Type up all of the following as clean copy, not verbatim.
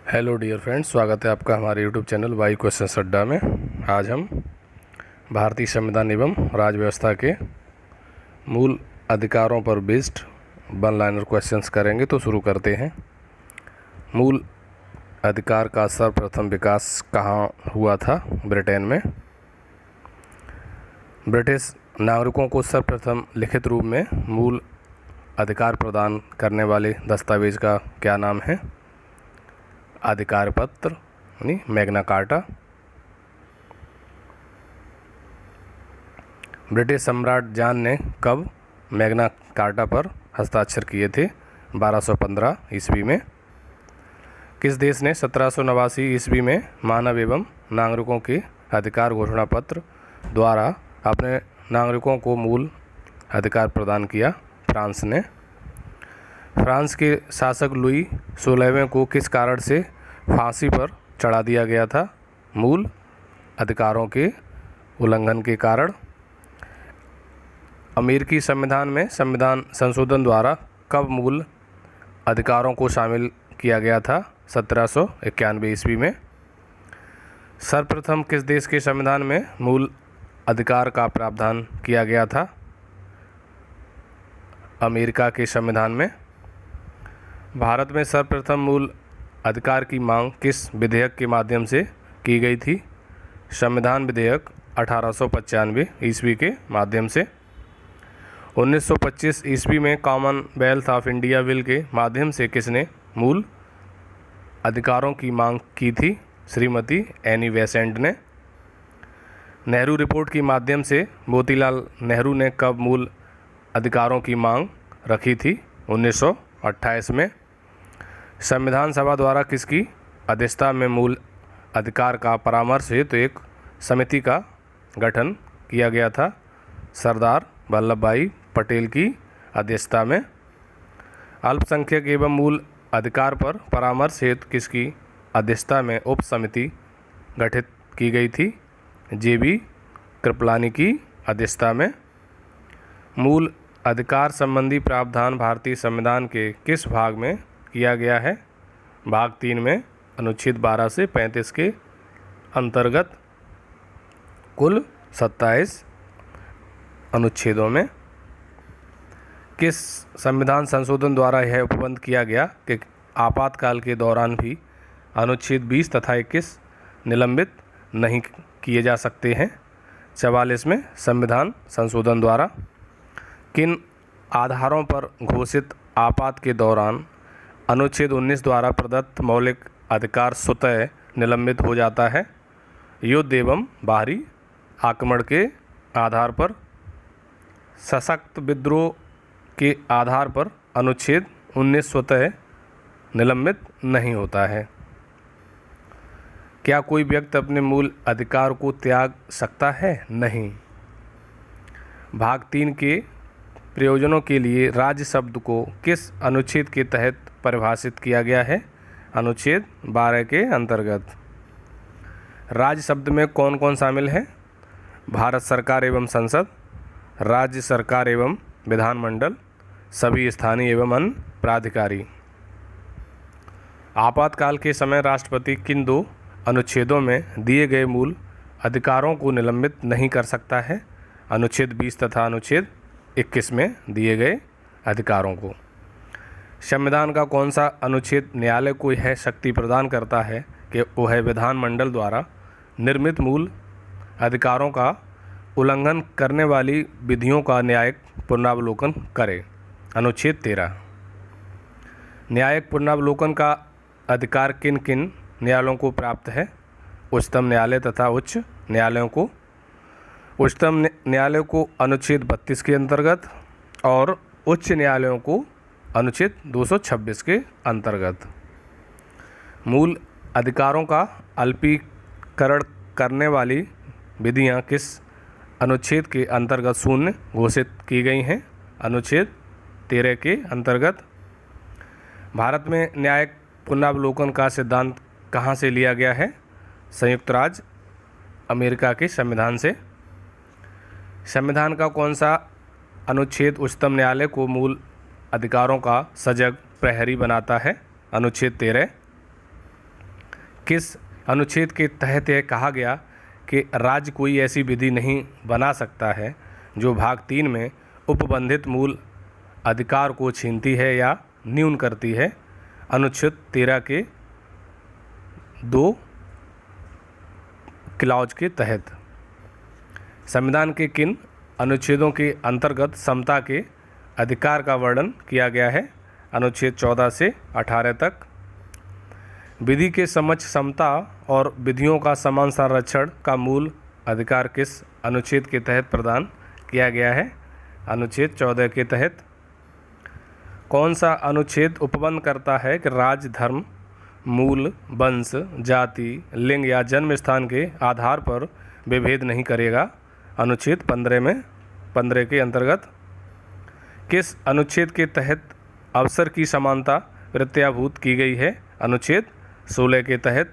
Hello dear friends, स्वागत है आपका हमारे यूट्यूब चैनल वाई क्वेश्चन अड्डा में। आज हम भारतीय संविधान एवं राज्य व्यवस्था के मूल अधिकारों पर बेस्ड वन लाइनर क्वेश्चंस करेंगे। तो शुरू करते हैं। मूल अधिकार का सर्वप्रथम विकास कहाँ हुआ था? ब्रिटेन में। ब्रिटिश नागरिकों को सर्वप्रथम लिखित रूप में मूल अधिकार प्रदान करने वाले दस्तावेज का क्या नाम है? अधिकार पत्र यानी मैग्ना कार्टा। ब्रिटिश सम्राट जॉन ने कब मैग्ना कार्टा पर हस्ताक्षर किए थे? 1215 ईस्वी में। किस देश ने 1789 ईस्वी में मानव एवं नागरिकों के अधिकार घोषणा पत्र द्वारा अपने नागरिकों को मूल अधिकार प्रदान किया? फ्रांस ने। फ्रांस के शासक लुई 16वें को किस कारण से फांसी पर चढ़ा दिया गया था? मूल अधिकारों के उल्लंघन के कारण। अमेरिकी संविधान में संविधान संशोधन द्वारा कब मूल अधिकारों को शामिल किया गया था? 1791 ईस्वी में। सर्वप्रथम किस देश के संविधान में मूल अधिकार का प्रावधान किया गया था? अमेरिका के संविधान में। भारत में सर्वप्रथम मूल अधिकार की मांग किस विधेयक के माध्यम से की गई थी? संविधान विधेयक 1895 ईस्वी के माध्यम से। 1925 ईस्वी में कॉमनवेल्थ ऑफ इंडिया बिल के माध्यम से किसने मूल अधिकारों की मांग की थी? श्रीमती एनी बेसेंट ने। नेहरू रिपोर्ट के माध्यम से मोतीलाल नेहरू ने कब मूल अधिकारों की मांग रखी थी? 1928 में। संविधान सभा द्वारा किसकी अध्यक्षता में मूल अधिकार का परामर्श हेतु एक समिति का गठन किया गया था? सरदार वल्लभ भाई पटेल की अध्यक्षता में। अल्पसंख्यक एवं मूल अधिकार पर परामर्श हेतु किसकी अध्यक्षता में उप समिति गठित की गई थी? जेबी कृपलानी की अध्यक्षता में। मूल अधिकार संबंधी प्रावधान भारतीय संविधान के किस भाग में किया गया है? भाग 3 में अनुच्छेद 12 से 35 के अंतर्गत कुल 27 अनुच्छेदों में। किस संविधान संशोधन द्वारा यह उपबंध किया गया कि आपातकाल के दौरान भी अनुच्छेद 20 तथा 21 निलंबित नहीं किए जा सकते हैं? 44 में संविधान संशोधन द्वारा। किन आधारों पर घोषित आपात के दौरान अनुच्छेद 19 द्वारा प्रदत्त मौलिक अधिकार स्वतः निलंबित हो जाता है? युद्ध एवं बाहरी आक्रमण के आधार पर, सशक्त विद्रोह के आधार पर अनुच्छेद 19 स्वतः निलंबित नहीं होता है। क्या कोई व्यक्ति अपने मूल अधिकार को त्याग सकता है? नहीं। भाग 3 के प्रयोजनों के लिए राज्य शब्द को किस अनुच्छेद के तहत परिभाषित किया गया है? अनुच्छेद 12 के अंतर्गत। राज्य शब्द में कौन कौन शामिल है? भारत सरकार एवं संसद, राज्य सरकार एवं विधानमंडल, सभी स्थानीय एवं अन्य प्राधिकारी। आपातकाल के समय राष्ट्रपति किन 2 अनुच्छेदों में दिए गए मूल अधिकारों को निलंबित नहीं कर सकता है? अनुच्छेद 20 तथा अनुच्छेद 21 में दिए गए अधिकारों को। संविधान का कौन सा अनुच्छेद न्यायालय को यह शक्ति प्रदान करता है कि वह विधानमंडल द्वारा निर्मित मूल अधिकारों का उल्लंघन करने वाली विधियों का न्यायिक पुनरावलोकन करे? अनुच्छेद 13। न्यायिक पुनरावलोकन का अधिकार किन किन न्यायालयों को प्राप्त है? उच्चतम न्यायालय तथा उच्च न्यायालयों को। उच्चतम न्यायालय को अनुच्छेद 32 के अंतर्गत और उच्च न्यायालयों को अनुच्छेद 226 के अंतर्गत। मूल अधिकारों का अल्पीकरण करने वाली विधियां किस अनुच्छेद के अंतर्गत शून्य घोषित की गई हैं? अनुच्छेद 13 के अंतर्गत। भारत में न्यायिक पुनरावलोकन का सिद्धांत कहाँ से लिया गया है? संयुक्त राज्य अमेरिका के संविधान से। संविधान का कौन सा अनुच्छेद उच्चतम न्यायालय को मूल अधिकारों का सजग प्रहरी बनाता है? अनुच्छेद 13। किस अनुच्छेद के तहत यह कहा गया कि राज्य कोई ऐसी विधि नहीं बना सकता है जो भाग 3 में उपबंधित मूल अधिकार को छीनती है या न्यून करती है? अनुच्छेद 13 के 2 क्लॉज के तहत। संविधान के किन अनुच्छेदों के अंतर्गत समता के अधिकार का वर्णन किया गया है? अनुच्छेद 14 से 18 तक। विधि के समक्ष समता और विधियों का समान संरक्षण का मूल अधिकार किस अनुच्छेद के तहत प्रदान किया गया है? अनुच्छेद 14 के तहत। कौन सा अनुच्छेद उपबंध करता है कि राज्य धर्म, मूल, वंश, जाति, लिंग या जन्म स्थान के आधार पर विभेद नहीं करेगा? अनुच्छेद 15 के अंतर्गत। किस अनुच्छेद के तहत अवसर की समानता प्रत्याभूत की गई है? अनुच्छेद 16 के तहत।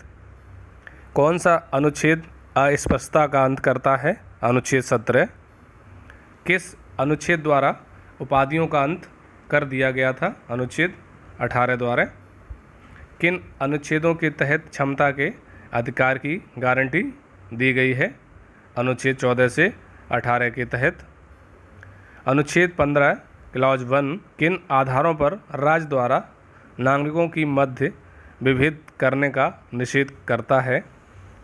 कौन सा अनुच्छेद अस्पष्टता का अंत करता है? अनुच्छेद 17। किस अनुच्छेद द्वारा उपाधियों का अंत कर दिया गया था? अनुच्छेद 18 द्वारा। किन अनुच्छेदों के तहत क्षमता के अधिकार की गारंटी दी गई है? अनुच्छेद 14 से 18 के तहत। अनुच्छेद 15 क्लॉज 1 किन आधारों पर राज्य द्वारा नागरिकों की मध्य विभेद करने का निषेध करता है?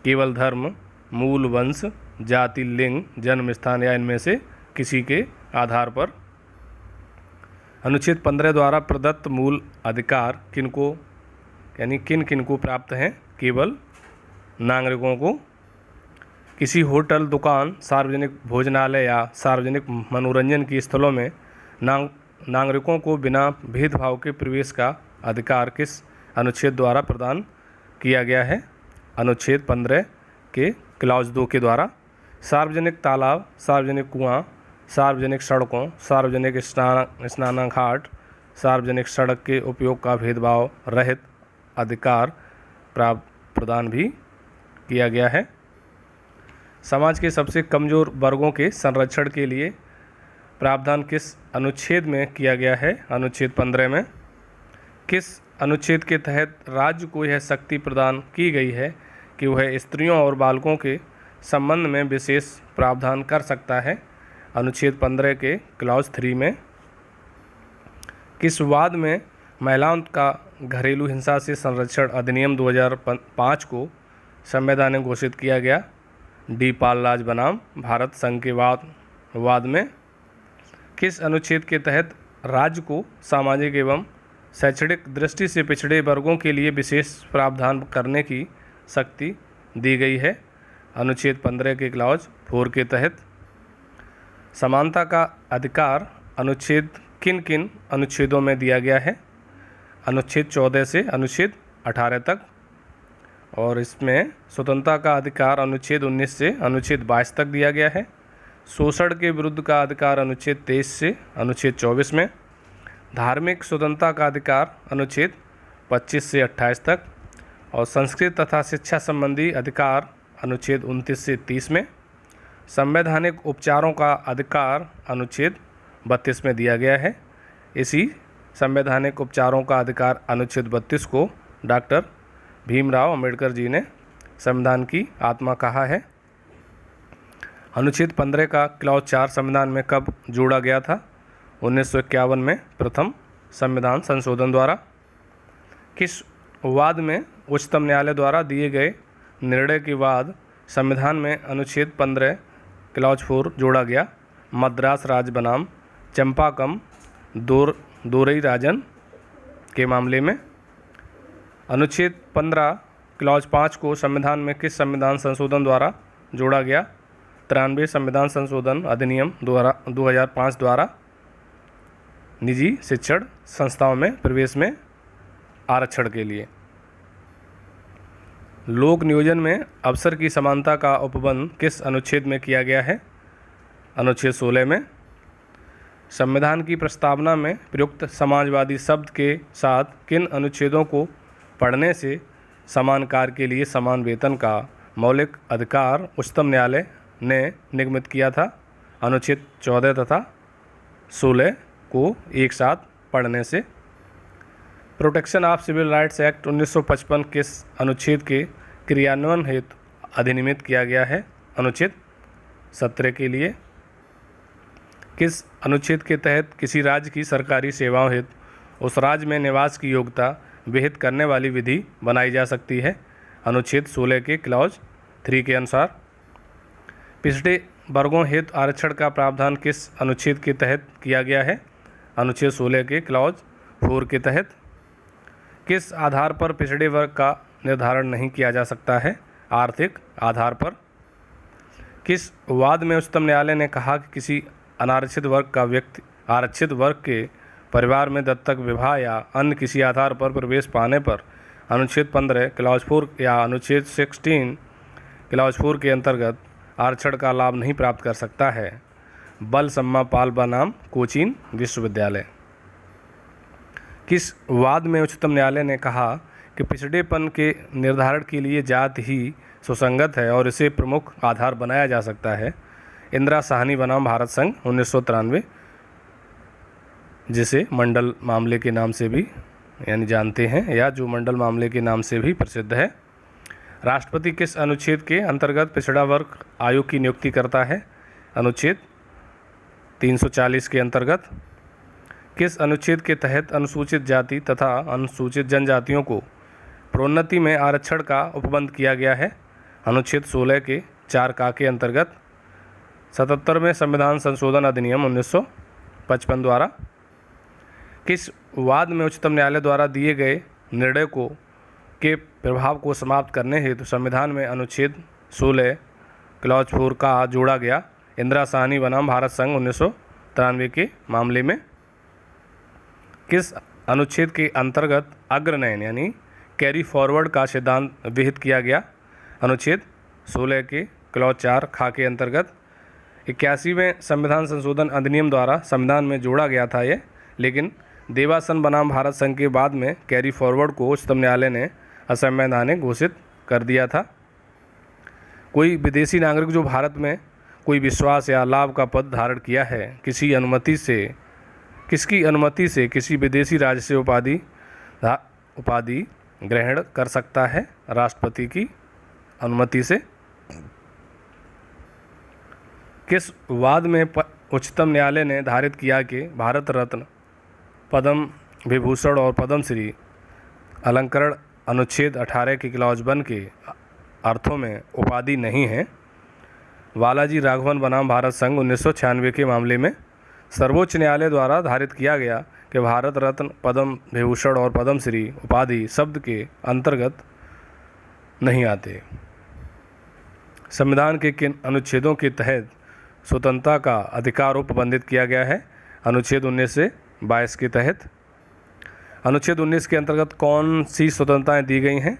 केवल धर्म, मूल, वंश, जाति, लिंग, जन्म स्थान या इनमें से किसी के आधार पर। अनुच्छेद 15 द्वारा प्रदत्त मूल अधिकार किनको यानी किन किन को प्राप्त हैं? केवल नागरिकों को। किसी होटल, दुकान, सार्वजनिक भोजनालय या सार्वजनिक मनोरंजन की स्थलों में नागरिकों को बिना भेदभाव के प्रवेश का अधिकार किस अनुच्छेद द्वारा प्रदान किया गया है? अनुच्छेद 15 के क्लॉज 2 के द्वारा। सार्वजनिक तालाब, सार्वजनिक कुआं, सार्वजनिक सड़कों, सार्वजनिक स्नानघाट, सार्वजनिक सड़क के उपयोग का भेदभाव रहित अधिकार प्रदान भी किया गया है। समाज के सबसे कमज़ोर वर्गों के संरक्षण के लिए प्रावधान किस अनुच्छेद में किया गया है? अनुच्छेद 15 में। किस अनुच्छेद के तहत राज्य को यह शक्ति प्रदान की गई है कि वह स्त्रियों और बालकों के संबंध में विशेष प्रावधान कर सकता है? अनुच्छेद 15 के क्लॉज 3 में। किस वाद में महिलाओं का घरेलू हिंसा से संरक्षण अधिनियम 2005 को संवैधानिक घोषित किया गया? डी पालराज बनाम भारत संघ के वाद में। किस अनुच्छेद के तहत राज्य को सामाजिक एवं शैक्षणिक दृष्टि से पिछड़े वर्गों के लिए विशेष प्रावधान करने की शक्ति दी गई है? अनुच्छेद 15 के क्लॉज 4 के तहत। समानता का अधिकार अनुच्छेद किन किन अनुच्छेदों में दिया गया है? अनुच्छेद 14 से अनुच्छेद 18 तक। और इसमें स्वतंत्रता का अधिकार अनुच्छेद 19 से अनुच्छेद 22 तक दिया गया है। शोषण के विरुद्ध का अधिकार अनुच्छेद 23 से अनुच्छेद 24 में। धार्मिक स्वतंत्रता का अधिकार अनुच्छेद 25 से 28 तक। और संस्कृत तथा शिक्षा संबंधी अधिकार अनुच्छेद 29 से 30 में। संवैधानिक उपचारों का अधिकार अनुच्छेद 32 में दिया गया है। इसी संवैधानिक उपचारों का अधिकार अनुच्छेद 32 को डॉक्टर भीमराव अंबेडकर जी ने संविधान की आत्मा कहा है। अनुच्छेद 15 का क्लॉज 4 संविधान में कब जोड़ा गया था? 1951 में प्रथम संविधान संशोधन द्वारा। किस वाद में उच्चतम न्यायालय द्वारा दिए गए निर्णय के बाद संविधान में अनुच्छेद 15 क्लॉज 4 जोड़ा गया? मद्रास राज्य बनाम चंपाकम दोरई राजन के मामले में। अनुच्छेद 15 क्लॉज 5 को संविधान में किस संविधान संशोधन द्वारा जोड़ा गया? 93 संविधान संशोधन अधिनियम 2005 द्वारा निजी शिक्षण संस्थाओं में प्रवेश में आरक्षण के लिए। लोक नियोजन में अवसर की समानता का उपबंध किस अनुच्छेद में किया गया है? अनुच्छेद 16 में। संविधान की प्रस्तावना में प्रयुक्त समाजवादी शब्द के साथ किन अनुच्छेदों को पढ़ने से समान कार्य के लिए समान वेतन का मौलिक अधिकार उच्चतम न्यायालय ने निगमित किया था? अनुच्छेद 14 तथा 16 को एक साथ पढ़ने से। Protection of Civil Rights Act 1955 किस अनुच्छेद के क्रियान्वयन हेतु अधिनियमित किया गया है? अनुच्छेद 17 के लिए। किस अनुच्छेद के तहत किसी राज्य की सरकारी सेवाओं हेतु उस राज्य में निवास की योग्यता विहित करने वाली विधि बनाई जा सकती है? अनुच्छेद 16 के क्लॉज 3 के अनुसार। पिछड़े वर्गों हेतु आरक्षण का प्रावधान किस अनुच्छेद के तहत किया गया है? अनुच्छेद 16 के क्लॉज 4 के तहत। किस आधार पर पिछड़े वर्ग का निर्धारण नहीं किया जा सकता है? आर्थिक आधार पर। किस वाद में उच्चतम न्यायालय ने कहा कि किसी अनारक्षित वर्ग का व्यक्ति आरक्षित वर्ग के परिवार में दत्तक, विवाह या अन्य किसी आधार पर प्रवेश पाने पर अनुच्छेद 15 क्लॉज 4 या अनुच्छेद 16 क्लॉज 4 के अंतर्गत आरक्षण का लाभ नहीं प्राप्त कर सकता है? बलसम्मा पाल बनाम कोचीन विश्वविद्यालय। किस वाद में उच्चतम न्यायालय ने कहा कि पिछड़ेपन के निर्धारण के लिए जाति ही सुसंगत है और इसे प्रमुख आधार बनाया जा सकता है? इंदिरा साहनी बनाम भारत संघ 1993, जिसे मंडल मामले के नाम से भी यानी जानते हैं या जो मंडल मामले के नाम से भी प्रसिद्ध है। राष्ट्रपति किस अनुच्छेद के अंतर्गत पिछड़ा वर्ग आयोग की नियुक्ति करता है? अनुच्छेद 340 के अंतर्गत। किस अनुच्छेद के तहत अनुसूचित जाति तथा अनुसूचित जनजातियों को प्रोन्नति में आरक्षण का उपबंध किया गया है? अनुच्छेद 16 के 4 का के अंतर्गत। 77वें संविधान संशोधन अधिनियम 1955 द्वारा। किस वाद में उच्चतम न्यायालय द्वारा दिए गए निर्णय को के प्रभाव को समाप्त करने हेतु संविधान में अनुच्छेद 16 क्लॉज 4 का जोड़ा गया? इंदिरा साहनी बनाम भारत संघ 1993 के मामले में। किस अनुच्छेद के अंतर्गत अग्रनयन यानी कैरी फॉरवर्ड का सिद्धांत विहित किया गया? अनुच्छेद 16 के क्लॉज 4 खा के अंतर्गत। 81वें संविधान संशोधन अधिनियम द्वारा संविधान में जोड़ा गया था ये, लेकिन देवासन बनाम भारत संघ के बाद में कैरी फॉरवर्ड को उच्चतम न्यायालय ने असंवैधानिक घोषित कर दिया था। कोई विदेशी नागरिक जो भारत में कोई विश्वास या लाभ का पद धारण किया है, किसकी अनुमति से किसी विदेशी राज्य से उपाधि ग्रहण कर सकता है? राष्ट्रपति की अनुमति से। किस वाद में उच्चतम न्यायालय ने धारित किया कि भारत रत्न, पद्म विभूषण और पद्मश्री अलंकरण अनुच्छेद 18 के क्लॉज 1 के अर्थों में उपाधि नहीं है? बालाजी राघवन बनाम भारत संघ 1996 के मामले में सर्वोच्च न्यायालय द्वारा धारित किया गया कि भारत रत्न, पद्म विभूषण और पद्मश्री उपाधि शब्द के अंतर्गत नहीं आते। संविधान के किन अनुच्छेदों के तहत स्वतंत्रता का अधिकार उपबंधित किया गया है? अनुच्छेद 19 से 22 के तहत। अनुच्छेद 19 के अंतर्गत कौन सी स्वतंत्रताएं दी गई हैं?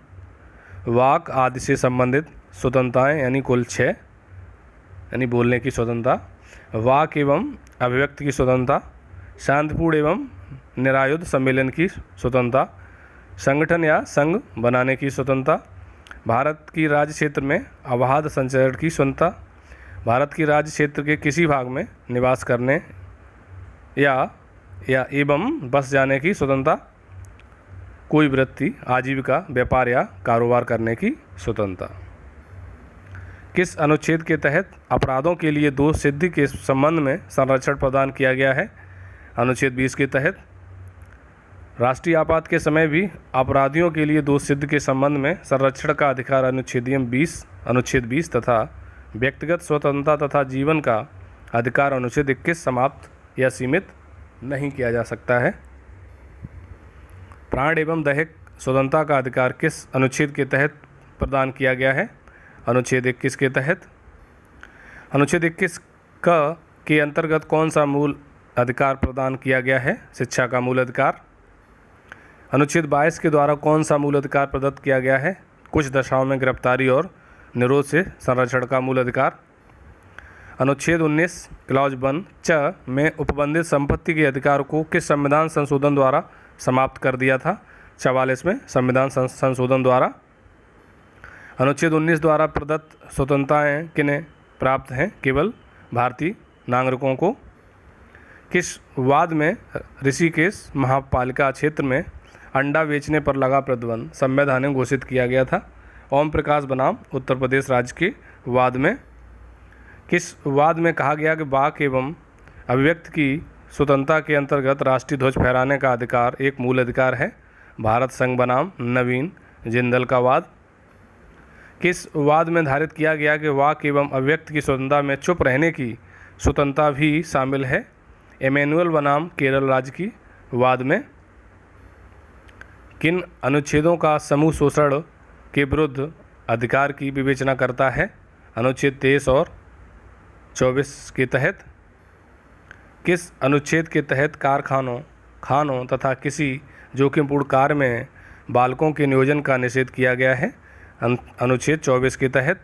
वाक आदि से संबंधित स्वतंत्रताएं यानी कुल 6, यानी बोलने की स्वतंत्रता, वाक एवं अभिव्यक्ति की स्वतंत्रता, शांतिपूर्ण एवं निरायुध सम्मेलन की स्वतंत्रता, संगठन या संघ बनाने की स्वतंत्रता, भारत की राज्य क्षेत्र में अबाध संचरण की स्वतंत्रता, भारत की राज्य क्षेत्र के किसी भाग में निवास करने या एवं बस जाने की स्वतंत्रता, कोई वृत्ति, आजीविका, व्यापार या कारोबार करने की स्वतंत्रता। किस अनुच्छेद के तहत अपराधों के लिए दोष सिद्धि के संबंध में संरक्षण प्रदान किया गया है? अनुच्छेद 20 के तहत। राष्ट्रीय आपात के समय भी अपराधियों के लिए दोष सिद्धि के संबंध में संरक्षण का अधिकार अनुच्छेद 20 तथा व्यक्तिगत स्वतंत्रता तथा जीवन का अधिकार अनुच्छेद 21 समाप्त या सीमित नहीं किया जा सकता है। प्राण एवं दैहिक स्वतंत्रता का अधिकार किस अनुच्छेद के तहत प्रदान किया गया है? अनुच्छेद 21 के तहत। अनुच्छेद 21 के अंतर्गत कौन सा मूल अधिकार प्रदान किया गया है? शिक्षा का मूल अधिकार। अनुच्छेद 22 के द्वारा कौन सा मूल अधिकार प्रदत्त किया गया है? कुछ दशाओं में गिरफ्तारी और निरोध से संरक्षण का मूल अधिकार। अनुच्छेद 19 क्लॉज 1 च में उपबंधित संपत्ति के अधिकार को किस संविधान संशोधन द्वारा समाप्त कर दिया था? 44 में संविधान संशोधन द्वारा। अनुच्छेद 19 द्वारा प्रदत्त स्वतंत्रताएं किन्हें प्राप्त हैं? केवल भारतीय नागरिकों को। किस वाद में ऋषिकेश महापालिका क्षेत्र में अंडा बेचने पर लगा प्रतिबंध संवैधानिक घोषित किया गया था? ओम प्रकाश बनाम उत्तर प्रदेश राज्य के वाद में। किस वाद में कहा गया कि वाक एवं अभिव्यक्ति की स्वतंत्रता के अंतर्गत राष्ट्रीय ध्वज फहराने का अधिकार एक मूल अधिकार है? भारत संघ बनाम नवीन जिंदल का वाद। किस वाद में निर्धारित किया गया कि वाक एवं अभिव्यक्ति की स्वतंत्रता में चुप रहने की स्वतंत्रता भी शामिल है? एमेनुअल बनाम केरल राज्य की वाद में। किन अनुच्छेदों का समूह शोषण के विरुद्ध अधिकार की विवेचना करता है? अनुच्छेद 23 और 24 के तहत। किस अनुच्छेद के तहत कारखानों, खानों तथा किसी जोखिमपूर्ण कार्य में बालकों के नियोजन का निषेध किया गया है? अनुच्छेद 24 के तहत।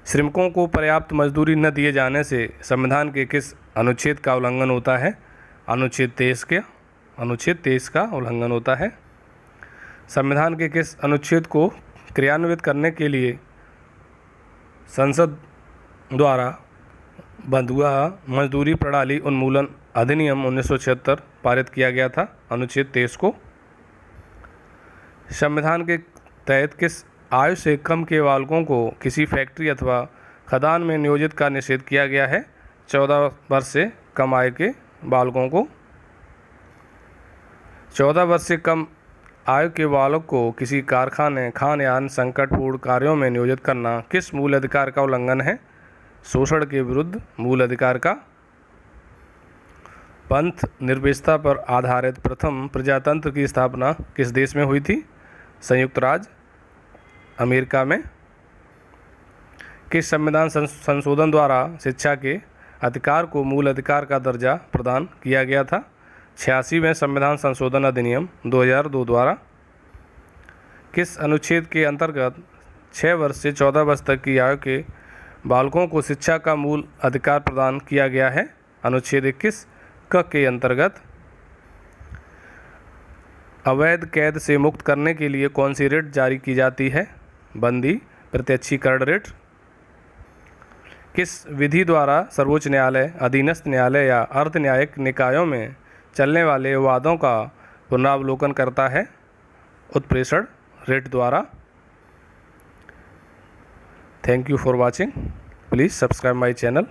श्रमिकों को पर्याप्त मजदूरी न दिए जाने से संविधान के किस अनुच्छेद का उल्लंघन होता है? अनुच्छेद 23 का उल्लंघन होता है। संविधान के किस अनुच्छेद को क्रियान्वित करने के लिए संसद द्वारा बंधुआ मजदूरी प्रणाली उन्मूलन अधिनियम 1976 पारित किया गया था? अनुच्छेद 23 को। संविधान के तहत किस आयु से कम के बालकों को किसी फैक्ट्री अथवा खदान में नियोजित का निषेध किया गया है? 14 वर्ष से कम आयु के बालकों को। 14 वर्ष से कम आयु के बालक को किसी कारखाने, खानयान संकटपूर्ण कार्यों में नियोजित करना किस मूल अधिकार का उल्लंघन है? शोषण के विरुद्ध मूल अधिकार का। पंथ निर्भेदता पर आधारित प्रथम प्रजातंत्र की स्थापना किस देश में हुई थी? संयुक्त राज्य अमेरिका में। किस संविधान संशोधन द्वारा शिक्षा के अधिकार को मूल अधिकार का दर्जा प्रदान किया गया था? 86वें संविधान संशोधन अधिनियम 2002 द्वारा। किस अनुच्छेद के अंतर्गत 6 वर्ष से 14 वर्ष तक की आयु के बालकों को शिक्षा का मूल अधिकार प्रदान किया गया है? अनुच्छेद 21 क के अंतर्गत। अवैध कैद से मुक्त करने के लिए कौन सी रिट जारी की जाती है? बंदी प्रत्यक्षीकरण रिट। किस विधि द्वारा सर्वोच्च न्यायालय अधीनस्थ न्यायालय या अर्ध न्यायिक निकायों में चलने वाले वादों का पुनरावलोकन करता है? उत्प्रेषण रिट द्वारा। Thank you for watching. Please subscribe my channel.